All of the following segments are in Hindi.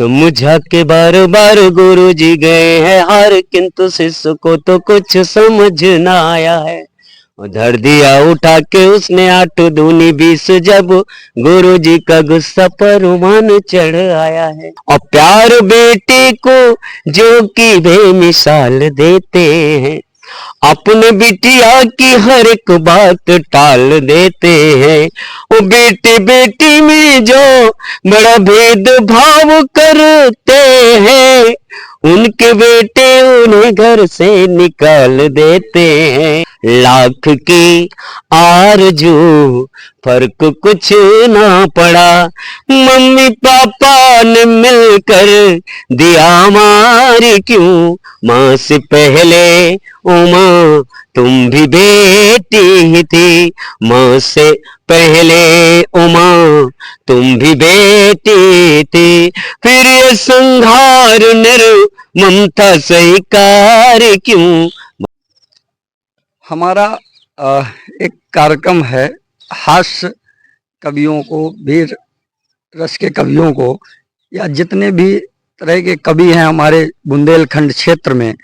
समझा के बार बार गुरु जी गए हैं हार, किंतु शिष्य को तो कुछ समझ ना आया है। धर दिया उठा के उसने 8 दूनी 20, जब गुरु जी का गुस्सा परवान चढ़ आया है। और प्यार बेटे को जो कि बेमिसाल देते हैं, अपने बिटिया की हर एक बात टाल देते हैं। वो बेटे बेटी में जो बड़ा भेदभाव करते हैं, उनके बेटे उन्हें घर से निकाल देते हैं। लाख की आरज़ू फर्क कुछ ना पड़ा, मम्मी पापा ने मिलकर दिया मारी क्यों। माँ से पहले ओ माँ तुम भी बेटी ही थी, माँ से पहले ओ माँ तुम भी बेटी थी। फिर ये संहार ममता स्वीकार क्यों। हमारा एक कार्यक्रम है हास्य कवियों को, वीर रस के कवियों को, या जितने भी तरह के कवि हैं हमारे बुंदेलखंड क्षेत्र में,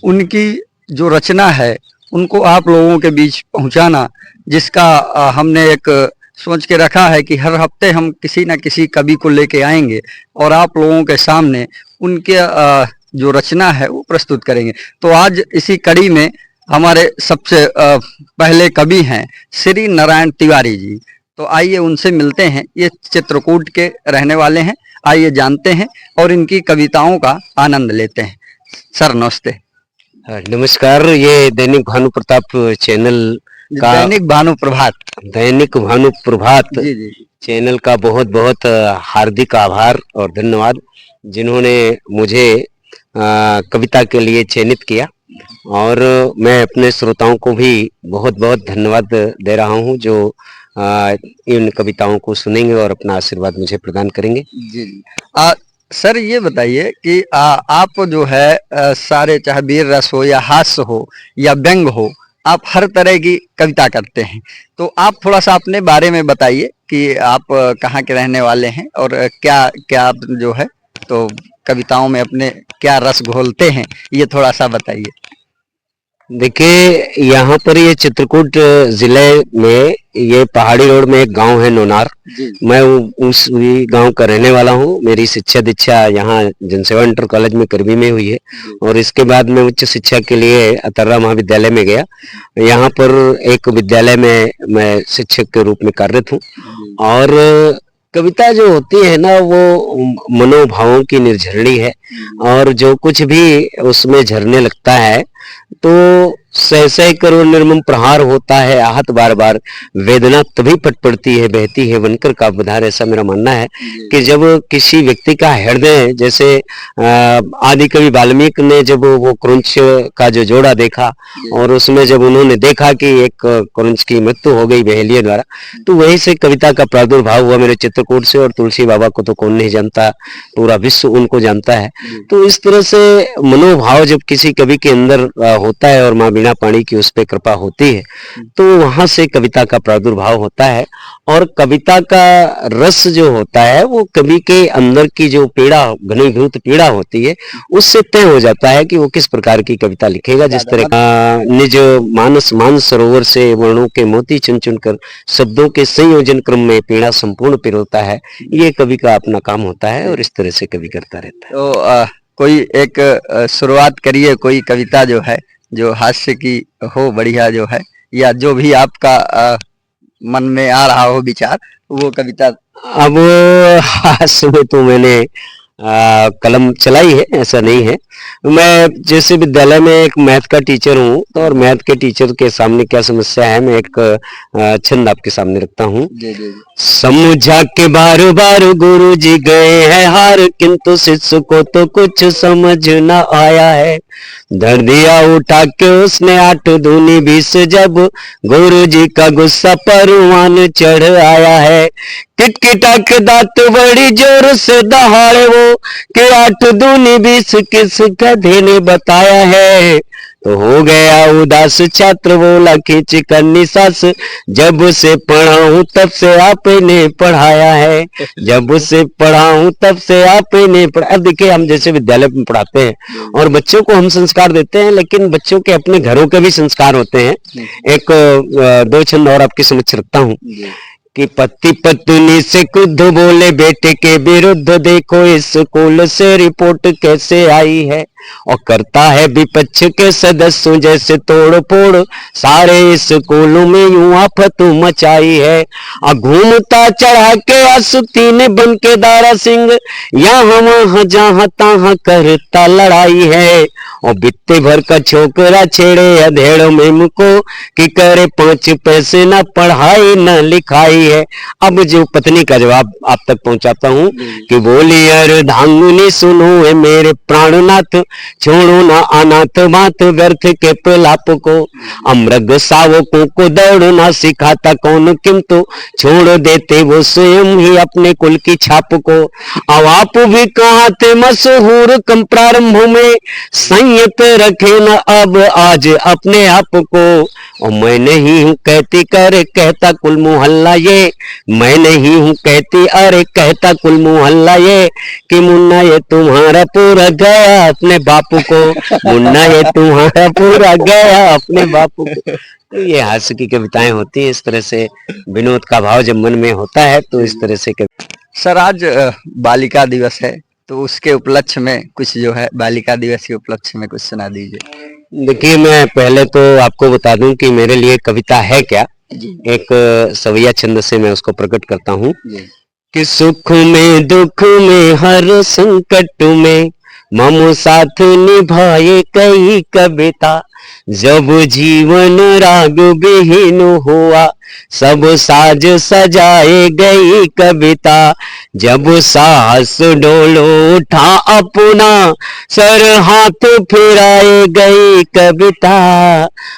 उनकी जो रचना है उनको आप लोगों के बीच पहुंचाना, जिसका हमने एक सोच के रखा है कि हर हफ्ते हम किसी न किसी कवि को लेके आएंगे और आप लोगों के सामने उनके जो रचना है वो प्रस्तुत करेंगे। तो आज इसी कड़ी में हमारे सबसे पहले कवि हैं श्री नारायण तिवारी जी। तो आइए उनसे मिलते हैं। ये चित्रकूट के रहने वाले हैं। आइए जानते हैं और इनकी कविताओं का आनंद लेते हैं। सर नमस्ते। नमस्कार। ये दैनिक भानु प्रताप चैनल का, दैनिक भानु प्रभात जी जी चैनल का बहुत बहुत हार्दिक आभार और धन्यवाद, जिन्होंने मुझे कविता के लिए चयनित किया। और मैं अपने श्रोताओं को भी बहुत बहुत धन्यवाद दे रहा हूं, जो इन कविताओं को सुनेंगे और अपना आशीर्वाद मुझे प्रदान करेंगे। जी जी। सर ये बताइए कि आप जो है सारे, चाहे वीर रस हो या हास्य हो या व्यंग हो, आप हर तरह की कविता करते हैं। तो आप थोड़ा सा अपने बारे में बताइए कि आप कहाँ के रहने वाले हैं और क्या क्या आप जो है तो कविताओं में अपने क्या रस घोलते हैं, ये थोड़ा सा बताइए। देखिए, यहाँ पर ये चित्रकूट जिले में ये पहाड़ी रोड में एक गांव है नोनार। मैं उस गांव का रहने वाला हूँ। मेरी शिक्षा दीक्षा यहाँ जनसेवा इंटर कॉलेज में करबी में हुई है और इसके बाद मैं उच्च शिक्षा के लिए अतर्रा महाविद्यालय में गया। यहाँ पर एक विद्यालय में मैं शिक्षक के रूप में कार्यरत हूँ। और कविता जो होती है ना, वो मनोभावों की निर्झरणी है, और जो कुछ भी उसमें झरने लगता है तो सह सह करो निर्मम प्रहार होता है, आहत बार बार वेदना तभी पट पड़ती है, बहती है बनकर काव्य धार। ऐसा मेरा मानना है कि जब किसी व्यक्ति का हृदय, जैसे आदि कवि वाल्मीकि ने जब वो क्रंच का जो जोड़ा देखा और उसमें जब उन्होंने देखा कि एक क्रंच की मृत्यु हो गई बहेलिया द्वारा, तो वहीं से कविता का प्रादुर्भाव हुआ मेरे चित्रकूट से। और तुलसी बाबा को तो कौन नहीं जानता, पूरा विश्व उनको जानता है। तो इस तरह से मनोभाव जब किसी कवि के अंदर होता है और माँ बीणा पाणी की उस पर कृपा होती है, तो वहां से कविता का प्रादुर्भाव होता है। और कविता का रस जो होता है वो कवि के अंदर की जो पीड़ा, घनीभूत पीड़ा होती है, उससे तय हो जाता है कि वो किस प्रकार की कविता लिखेगा। जिस तरह निज मानस मान सरोवर से वर्णों के मोती चुन चुन कर शब्दों के संयोजन क्रम में पीड़ा संपूर्ण पिरोता है, ये कवि का अपना काम होता है और इस तरह से कवि करता रहता है। तो कोई एक शुरुआत करिए, कोई कविता जो है जो हास्य की हो, बढ़िया जो है, या जो भी आपका मन में आ रहा हो विचार, वो कविता। अब हास्य में तो मैंने कलम चलाई है, ऐसा नहीं है। मैं जैसे विद्यालय में एक मैथ का टीचर हूँ, तो और मैथ के टीचर के सामने क्या समस्या है, मैं एक छंद आपके सामने रखता हूँ। समझा के बार बार गुरु जी गए हैं हार, किंतु शिष्य को तो कुछ समझ न आया है। धर दिया उठा के उसने 8 दूनी 20, जब गुरु जी का गुस्सा परवान चढ़ आया है। किटकिटा के दांत बड़ी जोर से दहाड़े वो कि 8 दूनी 20 किस गधे ने बताया है। तो हो गया उदास छात्र बोला खींच कर निसास, जब से पढ़ा हूँ तब से आपने पढ़ाया है, जब से पढ़ा हूँ तब से आपने पढ़ा। अब देखिए हम जैसे विद्यालय में पढ़ाते हैं और बच्चों को हम संस्कार देते हैं, लेकिन बच्चों के अपने घरों के भी संस्कार होते हैं। एक दो छंद और आपके समक्ष रखता हूँ कि पति पत्नी से खुद बोले बेटे के विरुद्ध, देखो इस स्कूल से रिपोर्ट कैसे आई है, और करता है विपक्ष के सदस्यों जैसे तोड़ फोड़, सारे स्कूल में यूं आफत मचाई है। और घूमता चढ़ा के आसुतीन बन के दारा सिंह, यहाँ वहाँ जहाँ तहाँ करता लड़ाई है। और बित्ते भर का छोकरा छेड़े अधेड़ में मुको, कि करे 5 पैसे न पढ़ाई न लिखाई है। अब जो पत्नी का जवाब आप तक पहुंचाता हूँ कि बोली अर्धांगिनी सुनो है मेरे प्राणनाथ, छोड़ो ना अनाथ बात व्यर्थ के प्रलाप को, अमृग सावकों को दौड़ना सिखाता कौन, किंतु छोड़ देते वो स्वयं ही अपने कुल की छाप को। अब आप भी कहाँ थे मशहूर कम प्रारंभ में, संयत रखे न अब आज अपने आप को। और मैं नहीं हूँ कहती करे कहता कुल मोहल्ला ये, मैं नहीं हूँ कहती अरे कहता कुल मोहल्ला ये, कि मुन्ना ये तुम्हारा पूरा गया अपने बापू को, मुन्ना ये तुम्हारा पूरा गया अपने बापू को। तो ये हास्य की कविताएं होती हैं, इस तरह से विनोद का भाव जब मन में होता है तो इस तरह से सर आज बालिका दिवस है, तो उसके उपलक्ष्य में कुछ जो है बालिका दिवस के उपलक्ष्य में कुछ सुना दीजिए। देखिए मैं पहले तो आपको बता दूं कि मेरे लिए कविता है क्या। एक सवैया छंद से मैं उसको प्रकट करता हूँ कि सुख में दुख में हर संकट में मम साथ निभाए कई कविता, जब जीवन राग विहीन हुआ सब साज सजाए गई कविता, जब साहस डोलो उठा अपना सर हाथ फिराए गई कविता,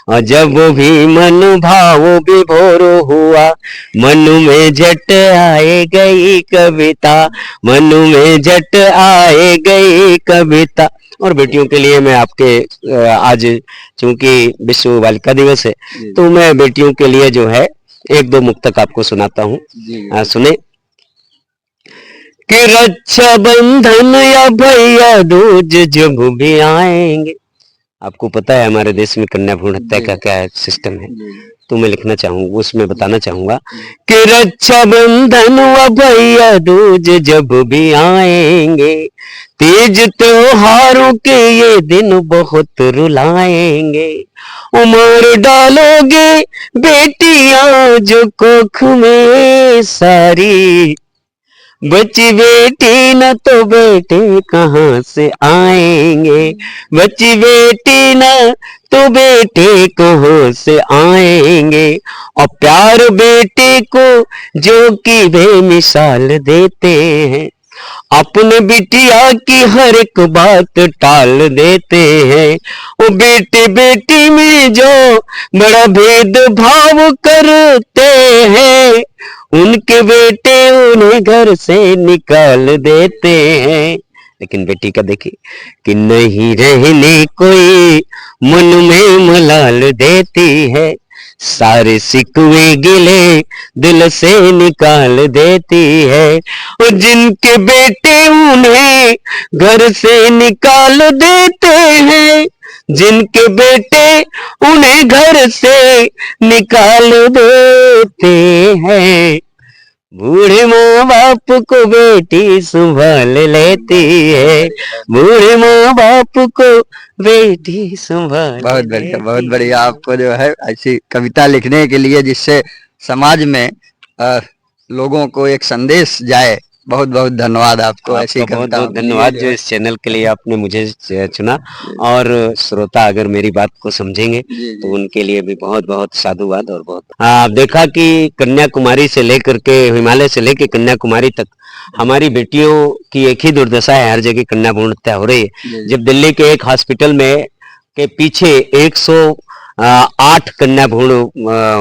और जब भी मन भाव विभोर हुआ मन में झट आए गई कविता, मन में झट आए गई कविता। और बेटियों के लिए मैं आपके आज चूंकि विश्व बालिका दिवस है तो मैं बेटियों के लिए जो है एक दो मुक्तक आपको सुनाता हूँ, सुने कि रक्षा बंधन या भैया दूज जब भी आएंगे। आपको पता है हमारे देश में कन्या भ्रूण हत्या का क्या सिस्टम है, तो मैं लिखना चाहूंगा उसमें बताना चाहूंगा कि रक्षा बंधन व भैया दूज जब भी आएंगे, तेज त्योहारों के ये दिन बहुत रुलाएंगे, उमर डालोगे बेटियां जो कोख में सारी, बची बेटी न तो बेटे कहाँ से आएंगे, बची बेटी न तो बेटे कहाँ से आएंगे, और प्यार बेटे को जो कि बेमिसाल देते हैं, अपने बिटिया की हर एक बात टाल देते हैं। वो बेटे बेटी में जो बड़ा भेदभाव करते हैं, उनके बेटे उन्हें घर से निकाल देते हैं। लेकिन बेटी का देखिए कि नहीं रहने कोई मन में मलाल देती है, सारे सिकवे गिले दिल से निकाल देती है, और जिनके बेटे उन्हें घर से निकाल देते हैं, जिनके बेटे उन्हें घर से निकाल देते हैं, बूढ़े माँ बाप को बेटी संभाल लेती है, बूढ़े माँ बाप को बेटी संभाल। बहुत बढ़िया आपको जो है ऐसी कविता लिखने के लिए जिससे समाज में लोगों को एक संदेश जाए, बहुत बहुत धन्यवाद आपको। ऐसी बहुत बहुत धन्यवाद जो इस चैनल के लिए आपने मुझे चुना, और श्रोता अगर मेरी बात को समझेंगे तो उनके लिए भी बहुत बहुत साधुवाद। और बहुत आप देखा कि कन्याकुमारी से लेकर के हिमालय से लेकर कन्याकुमारी तक हमारी बेटियों की एक ही दुर्दशा है, हर जगह कन्या भ्रूण हत्या हो रही है। जब दिल्ली के एक हॉस्पिटल में के पीछे 8 कन्या भ्रूण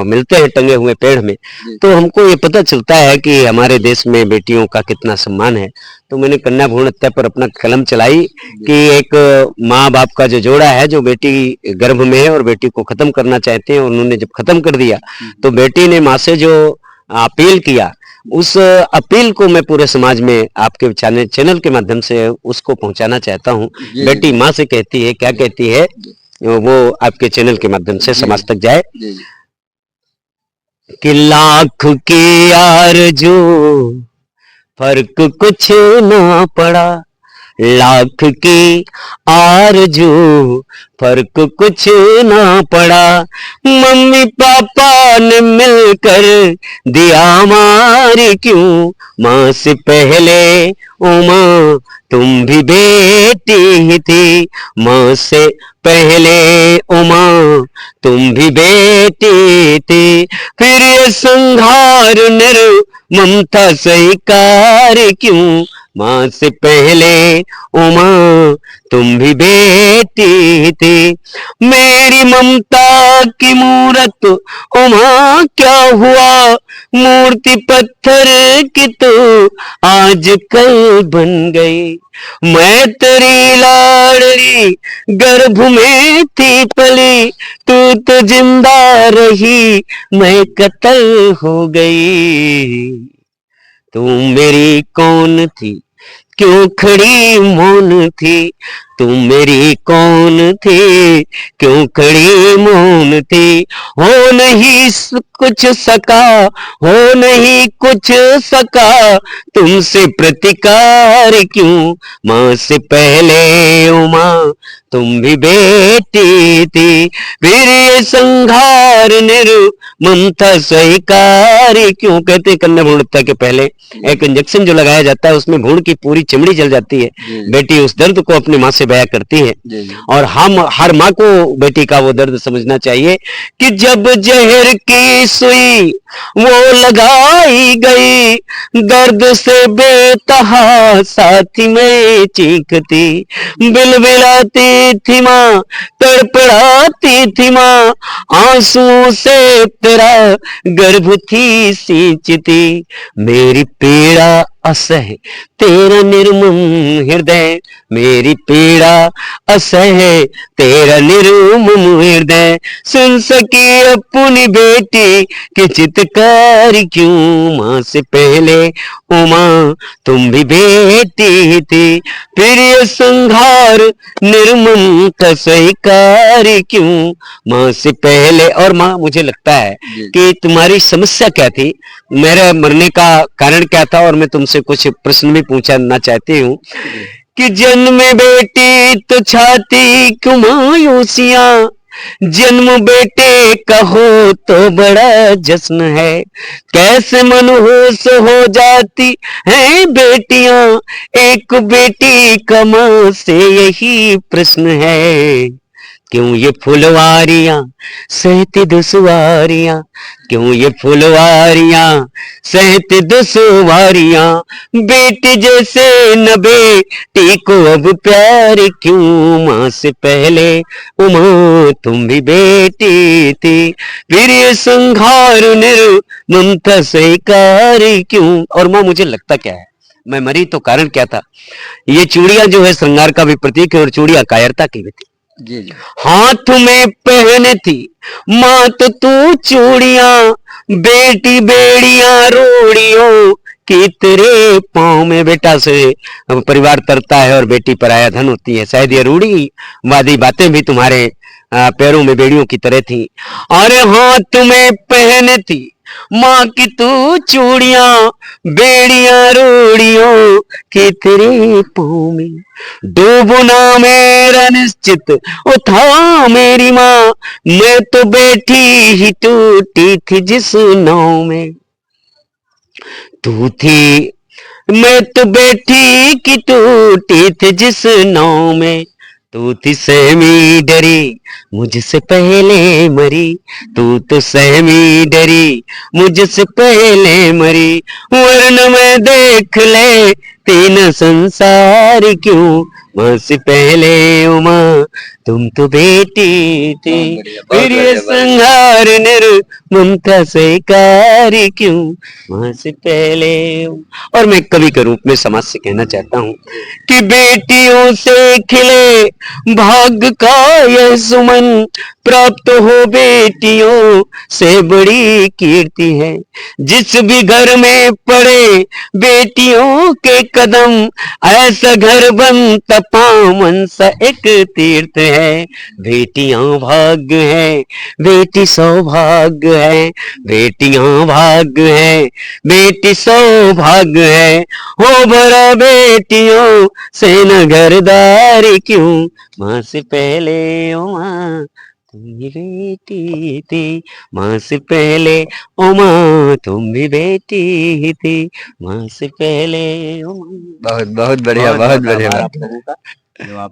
मिलते हैं टंगे हुए पेड़ में, तो हमको ये पता चलता है कि हमारे देश में बेटियों का कितना सम्मान है। तो मैंने कन्या भ्रूण हत्या पर अपना कलम चलाई कि एक माँ बाप का जो जोड़ा है, जो बेटी गर्भ में है और बेटी को खत्म करना चाहते हैं, उन्होंने जब खत्म कर दिया तो बेटी ने माँ से जो अपील किया, उस अपील को मैं पूरे समाज में आपके चैनल के माध्यम से उसको पहुंचाना चाहता हूं। बेटी माँ से कहती है, क्या कहती है वो आपके चैनल के माध्यम से समाज तक जाए कि लाख की आरज़ू फर्क कुछ ना पड़ा, लाख की आरज़ू फर्क कुछ ना पड़ा, मम्मी पापा ने मिलकर दिया मार क्यों, माँ से पहले ओ माँ तुम भी बेटी ही थी, माँ से पहले ओ माँ तुम भी बेटी थी, फिर ये संघार ममता स्वीकार क्यों, माँ से पहले ओ माँ तुम भी बेटी थी, मेरी ममता की मूरत ओ माँ क्या हुआ, मूर्ति पत्थर की तो आज कल बन गई, मैं तेरी लाडली गर्भ में थी पली, तू तो जिंदा रही मैं कत्ल हो गई, तू मेरी कौन थी क्यों खड़ी मौन थी, तू मेरी कौन थी क्यों खड़ी मौन थी, हो नहीं कुछ सका, हो नहीं कुछ सका तुमसे प्रतिकार क्यों, माँ से पहले ओ माँ तुम भी बेटी थी, फिर ये संघार ममता स्वीकार क्यों। कहते कन्या भ्रूण हत्या के पहले एक इंजेक्शन जो लगाया जाता है, उसमें भ्रूण की पूरी चमड़ी जल जाती है, बेटी उस दर्द को अपनी माँ से बयां करती है, और हम हर माँ को बेटी का वो दर्द समझना चाहिए कि जब जहर की सुई वो लगाई गई, दर्द से बेतहा साथी में चीखती, बिलबिलाती थी माँ तड़पड़ाती थी माँ, आंसुओं से तेरा गर्भ थी सींचती, मेरी पीड़ा असह तेरा निर्मम हृदय, मेरी पीड़ा असह तेरा निर्मम हृदय, सुन सकी अपनी बेटी के चित्कार क्यों, माँ से पहले ओ माँ तुम भी बेटी थी, फिर ये संघार निर्मम का स्वीकार क्यों, माँ से पहले। और माँ मुझे लगता है कि तुम्हारी समस्या क्या थी, मेरे मरने का कारण क्या था, और मैं तुमसे कुछ प्रश्न भी पूछना चाहती हूँ कि जन्म बेटी तो छाती क्यों मायूसियां, जन्म बेटे का हो तो बड़ा जश्न है, कैसे मनहूस हो जाती है बेटियां, एक बेटी का मां से यही प्रश्न है, क्यों ये फुलवारियां सहती दुश्वारियां, क्यों ये फुलवारियां सहती दुश्वारियां, बेटी जैसे न बेटी को अब प्यार क्यों, माँ से पहले ओ माँ तुम भी बेटी थी, फिर ये संघार ममता स्वीकार क्यों। और माँ मुझे लगता क्या है, मैं मरी तो कारण क्या था, ये चूड़ियां जो है श्रृंगार का भी प्रतीक है और चूड़ियां कायरता की भी थी, हाथ में पहने थी माँ तो तू चूड़ियां, बेटी बेड़ियां रोड़ियों कि तेरे पाँव में, बेटा से परिवार तरता है और बेटी पराया धन होती है, शायद ये रूढ़ी वादी बातें भी तुम्हारे पैरों में बेड़ियों की तरह थी, अरे हाथ में पहने थी माँ की तू चूड़ियां, बेड़ियां रूड़ियों कि तेरे पाँव में, डूबना मेरा निश्चित वो था मेरी माँ, मैं तो बैठी ही टूटी थी जिस नाव में, तू थी मैं तो बैठी की टूटी थी जिस नाव में, तू थी सहमी डरी मुझसे पहले मरी, तू तो सहमी डरी मुझसे पहले मरी, वरना मैं देख ले तीन संसार क्यों, माँ से पहले उमा तुम तो बेटी थी, फिर ये संहार ममता से कार्य क्यों, माँ से पहले और मैं कवि के रूप में समाज से कहना चाहता हूँ कि बेटियों से खिले भाग्य का यह सुमन, प्राप्त हो बेटियों से बड़ी कीर्ति है। जिस भी घर में पड़े बेटियों के कदम, ऐसा घर बनता पावन सा एक तीर्थ है। बेटियां भाग्य है, बेटी सौभाग्य है, बेटियां भाग्य है, बेटी सौभाग्य है। हो भरा बेटियों से न घरदारी क्यों, माँ से पहले ओ माँ तुम भी बेटी थी, माँ से पहले ओ माँ तुम भी बेटी थी, माँ से पहले ओ माँ। बहुत बहुत बढ़िया, बहुत बहुत बहुत बढ़िया। आभार आप लोगों का जो आप